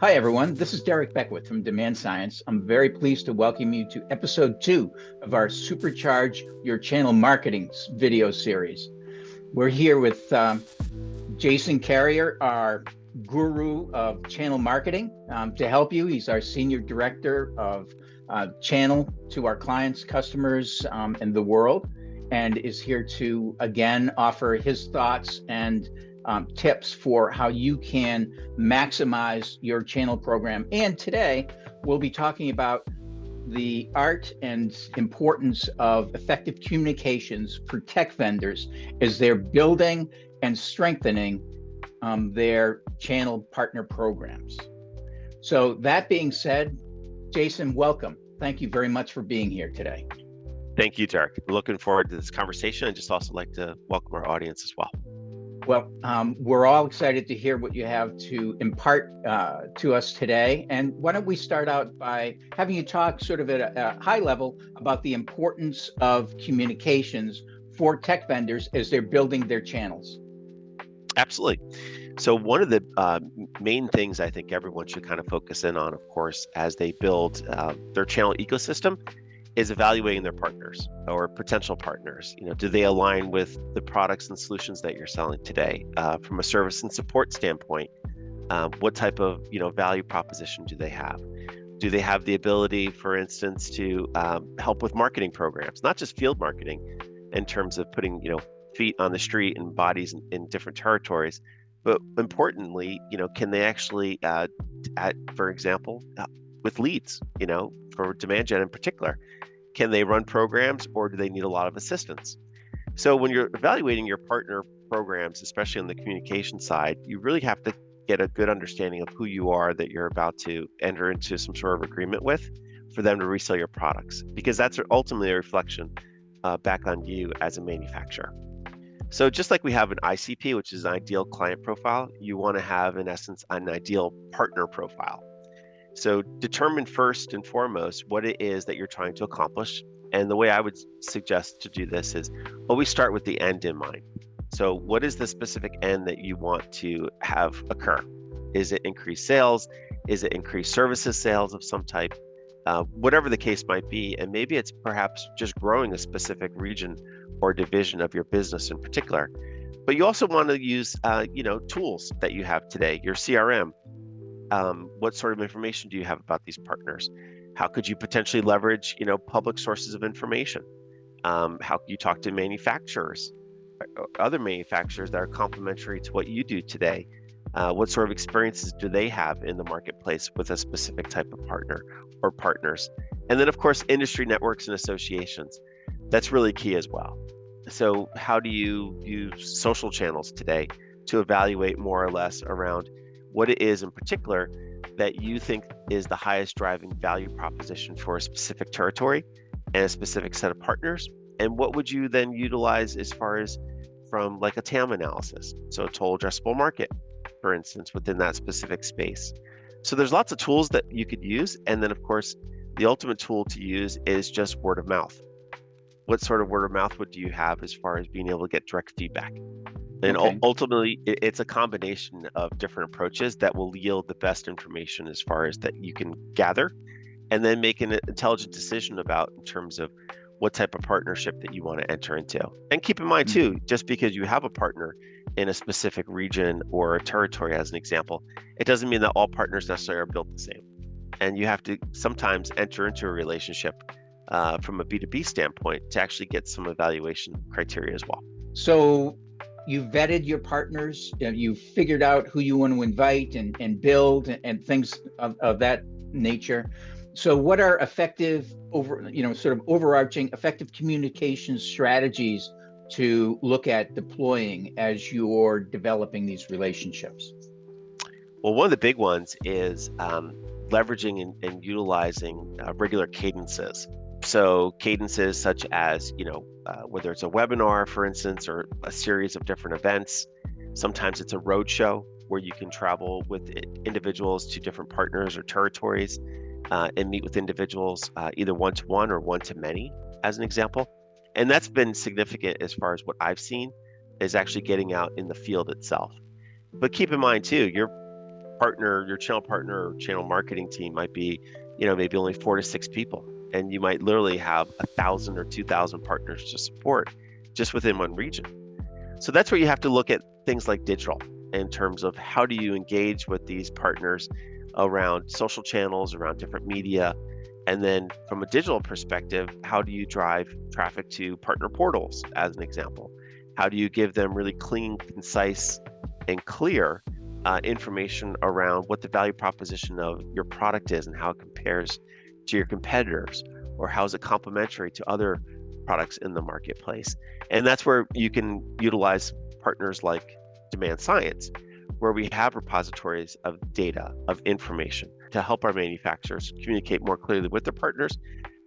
Hi, everyone. This is Derek Beckwith from DemandScience. I'm very pleased to welcome you to episode 2 of our Supercharge Your Channel Marketing video series. We're here with Jason Carriere, our guru of channel marketing, to help you. He's our senior director of channel to our clients, customers, and the world, and is here to again offer his thoughts and tips for how you can maximize your channel program. And today we'll be talking about the art and importance of effective communications for tech vendors as they're building and strengthening their channel partner programs. So that being said, Jason, welcome. Thank you very much for being here today. Thank you, Derek. Looking forward to this conversation. I'd just also like to welcome our audience as well. Well, we're all excited to hear what you have to impart to us today. And why don't we start out by having you talk sort of at a high level about the importance of communications for tech vendors as they're building their channels. Absolutely. So one of the main things I think everyone should kind of focus in on, of course, as they build their channel ecosystem is evaluating their partners or potential partners. Do they align with the products and solutions that you're selling today? From a service and support standpoint, what type of value proposition do they have? Do they have the ability, for instance, to help with marketing programs, not just field marketing, in terms of putting feet on the street and bodies in different territories, but importantly, can they actually, for example, with leads, for demand gen in particular, can they run programs or do they need a lot of assistance? So when you're evaluating your partner programs, especially on the communication side, you really have to get a good understanding of who you are that you're about to enter into some sort of agreement with for them to resell your products, because that's ultimately a reflection back on you as a manufacturer. So just like we have an ICP, which is an ideal client profile, you want to have, in essence, an ideal partner profile. So determine first and foremost what it is that you're trying to accomplish. And the way I would suggest to do this is always start with the end in mind. So what is the specific end that you want to have occur? Is it increased sales? Is it increased services sales of some type? Whatever the case might be. And maybe it's perhaps just growing a specific region or division of your business in particular. But you also want to use tools that you have today, your CRM. What sort of information do you have about these partners? How could you potentially leverage, public sources of information? How can you talk to manufacturers, other manufacturers that are complementary to what you do today? What sort of experiences do they have in the marketplace with a specific type of partner or partners? And then, of course, industry networks and associations. That's really key as well. So how do you use social channels today to evaluate more or less around what it is in particular that you think is the highest driving value proposition for a specific territory and a specific set of partners? And what would you then utilize as far as from like a TAM analysis? So a total addressable market, for instance, within that specific space. So there's lots of tools that you could use. And then, of course, the ultimate tool to use is just word of mouth. What sort of word of mouth would you have as far as being able to get direct feedback? And ultimately, it's a combination of different approaches that will yield the best information as far as that you can gather, and then make an intelligent decision about in terms of what type of partnership that you want to enter into. And keep in mind too, just because you have a partner in a specific region or a territory, as an example, it doesn't mean that all partners necessarily are built the same. And you have to sometimes enter into a relationship from a B2B standpoint to actually get some evaluation criteria as well. So you vetted your partners, you figured out who you want to invite and build and things of that nature. So what are effective sort of overarching effective communication strategies to look at deploying as you're developing these relationships? Well, one of the big ones is leveraging and utilizing regular cadences. So cadences such as, whether it's a webinar, for instance, or a series of different events. Sometimes it's a roadshow where you can travel with individuals to different partners or territories and meet with individuals either one-to-one or one-to-many, as an example. And that's been significant as far as what I've seen is actually getting out in the field itself. But keep in mind too, your channel partner or channel marketing team might be, maybe only 4 to 6 people, and you might literally have 1,000 or 2,000 partners to support just within one region. So that's where you have to look at things like digital in terms of how do you engage with these partners around social channels, around different media. And then from a digital perspective, how do you drive traffic to partner portals, as an example? How do you give them really clean, concise, and clear information around what the value proposition of your product is and how it compares to your competitors, or how is it complementary to other products in the marketplace? And that's where you can utilize partners like DemandScience, where we have repositories of data, of information to help our manufacturers communicate more clearly with their partners,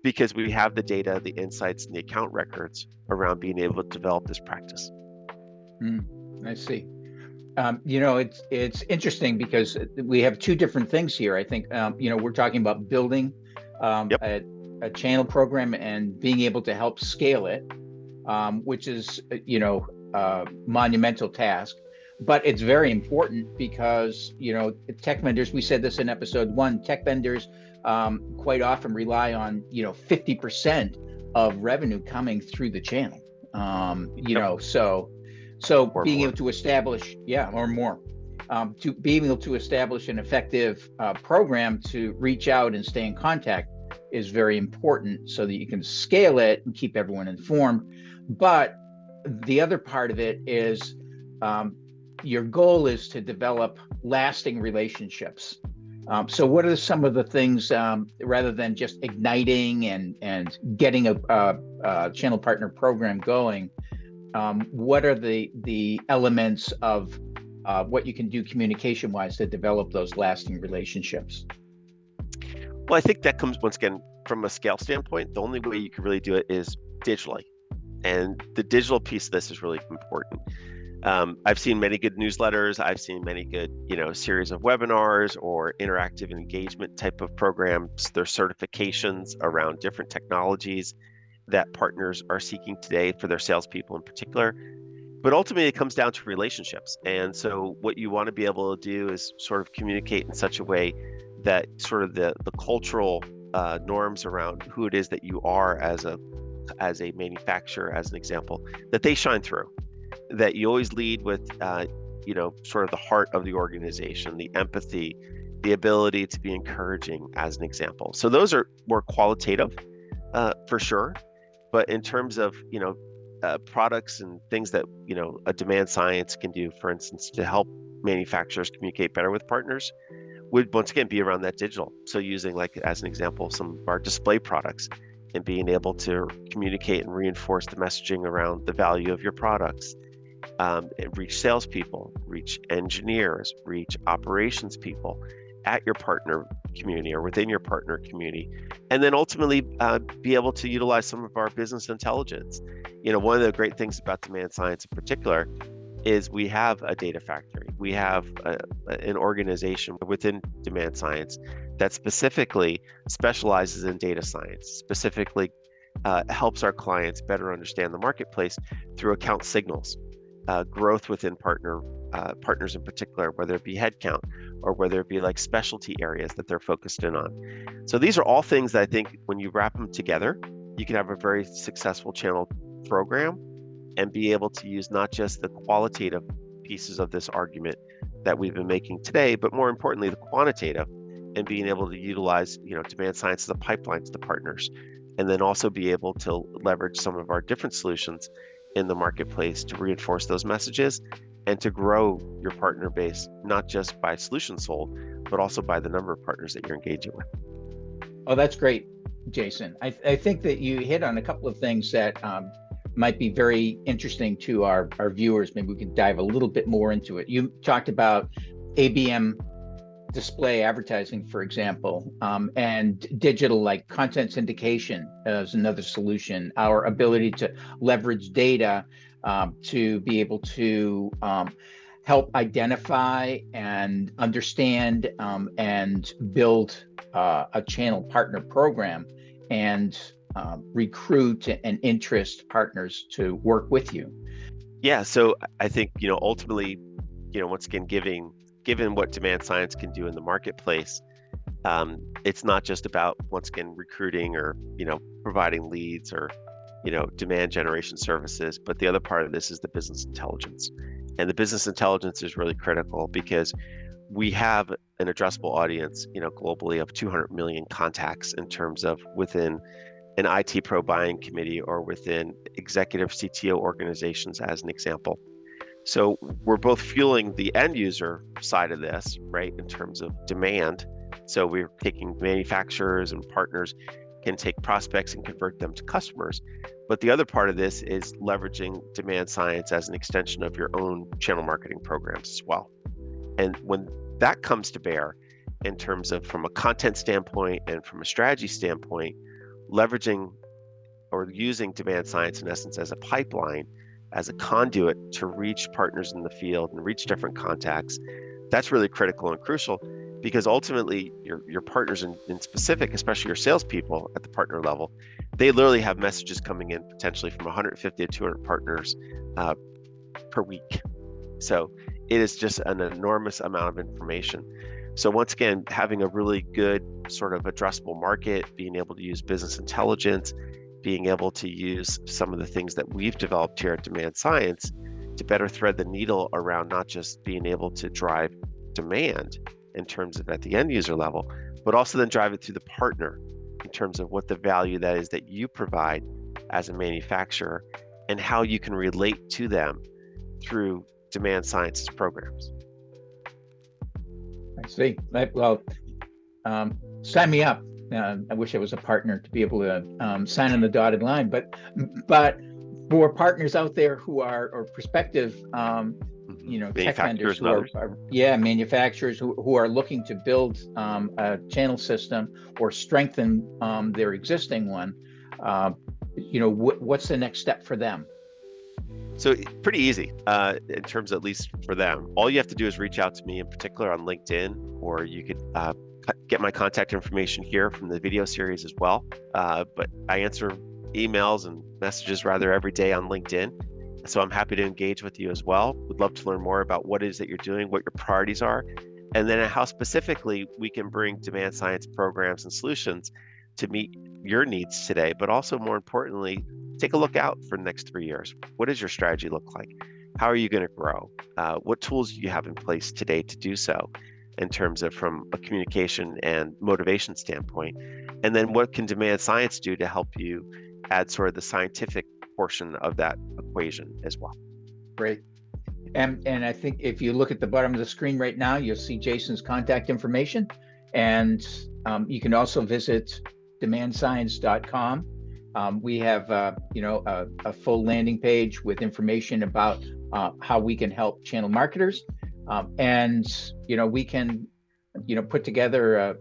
because we have the data, the insights, and the account records around being able to develop this practice. I see. It's interesting because we have two different things here. I think, we're talking about building Yep. a channel program and being able to help scale it, which is, a monumental task. But it's very important because, tech vendors, we said this in episode 1, tech vendors quite often rely on, 50% of revenue coming through the channel. So Or being more. able to establish, or more, to being able to establish an effective program to reach out and stay in contact is very important so that you can scale it and keep everyone informed. But the other part of it is your goal is to develop lasting relationships. So what are some of the things, rather than just igniting and getting a channel partner program going, what are the elements of what you can do communication-wise to develop those lasting relationships? Well, I think that comes, once again, from a scale standpoint. The only way you can really do it is digitally. And the digital piece of this is really important. I've seen many good newsletters. I've seen many good, series of webinars or interactive engagement type of programs. There's certifications around different technologies that partners are seeking today for their salespeople in particular. But ultimately, it comes down to relationships. And so what you want to be able to do is sort of communicate in such a way that sort of the cultural norms around who it is that you are as a manufacturer, as an example, that they shine through. That you always lead with, sort of the heart of the organization, the empathy, the ability to be encouraging, as an example. So those are more qualitative, for sure. But in terms of, products and things that, a DemandScience can do, for instance, to help manufacturers communicate better with partners, would once again be around that digital. So using, like, as an example, some of our display products and being able to communicate and reinforce the messaging around the value of your products, reach salespeople, reach engineers, reach operations people at your partner community or within your partner community, and then ultimately be able to utilize some of our business intelligence. One of the great things about DemandScience in particular is we have a data factory. We have an organization within DemandScience that specifically specializes in data science, specifically helps our clients better understand the marketplace through account signals, growth within partners in particular, whether it be headcount or whether it be like specialty areas that they're focused in on. So these are all things that I think when you wrap them together, you can have a very successful channel program and be able to use not just the qualitative pieces of this argument that we've been making today, but more importantly, the quantitative, and being able to utilize, DemandScience as a pipeline to the partners, and then also be able to leverage some of our different solutions in the marketplace to reinforce those messages and to grow your partner base, not just by solutions sold, but also by the number of partners that you're engaging with. Oh, that's great, Jason. I think that you hit on a couple of things that might be very interesting to our viewers. Maybe we could dive a little bit more into it. You talked about ABM display advertising, for example, and digital, like content syndication as another solution. Our ability to leverage data to be able to help identify and understand and build a channel partner program and recruit and interest partners to work with you. Yeah, so I think, ultimately, once again, giving given what demand science can do in the marketplace, it's not just about, once again, recruiting or providing leads or demand generation services, but the other part of this is the business intelligence. And the business intelligence is really critical because we have an addressable audience, globally of 200 million contacts in terms of within an IT pro buying committee or within executive CTO organizations, as an example. So we're both fueling the end user side of this, right, in terms of demand. So we're taking manufacturers and partners can take prospects and convert them to customers. But the other part of this is leveraging demand science as an extension of your own channel marketing programs as well. And when that comes to bear in terms of from a content standpoint and from a strategy standpoint, leveraging or using demand science in essence as a pipeline, as a conduit to reach partners in the field and reach different contacts, that's really critical and crucial, because ultimately your partners in specific, especially your salespeople at the partner level, they literally have messages coming in potentially from 150 to 200 partners per week. So it is just an enormous amount of information. So once again, having a really good sort of addressable market, being able to use business intelligence, being able to use some of the things that we've developed here at Demand Science to better thread the needle around not just being able to drive demand in terms of at the end user level, but also then drive it through the partner in terms of what the value that is that you provide as a manufacturer and how you can relate to them through demand science programs. I see. Well, sign me up. I wish I was a partner to be able to sign on the dotted line. But for partners out there who are, or prospective, tech vendors who are manufacturers who are looking to build a channel system or strengthen their existing one, what's the next step for them? So pretty easy in terms, at least for them. All you have to do is reach out to me, in particular on LinkedIn, or you could get my contact information here from the video series as well. But I answer emails and messages rather every day on LinkedIn. So I'm happy to engage with you as well. Would love to learn more about what it is that you're doing, what your priorities are, and then how specifically we can bring demand science programs and solutions to meet your needs today, but also more importantly, take a look out for the next 3 years. What does your strategy look like? How are you going to grow? What tools do you have in place today to do so in terms of from a communication and motivation standpoint? And then what can demand science do to help you add sort of the scientific portion of that equation as well? Great. And I think if you look at the bottom of the screen right now, you'll see Jason's contact information. And you can also visit DemandScience.com. We have a full landing page with information about how we can help channel marketers, and we can put together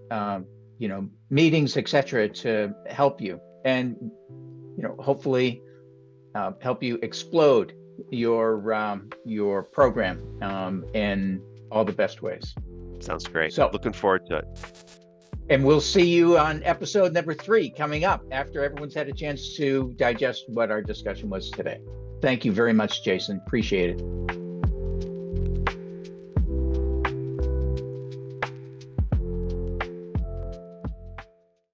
meetings, etc., to help you and hopefully help you explode your program in all the best ways. Sounds great. So looking forward to it. And we'll see you on episode number 3 coming up after everyone's had a chance to digest what our discussion was today. Thank you very much, Jason. Appreciate it.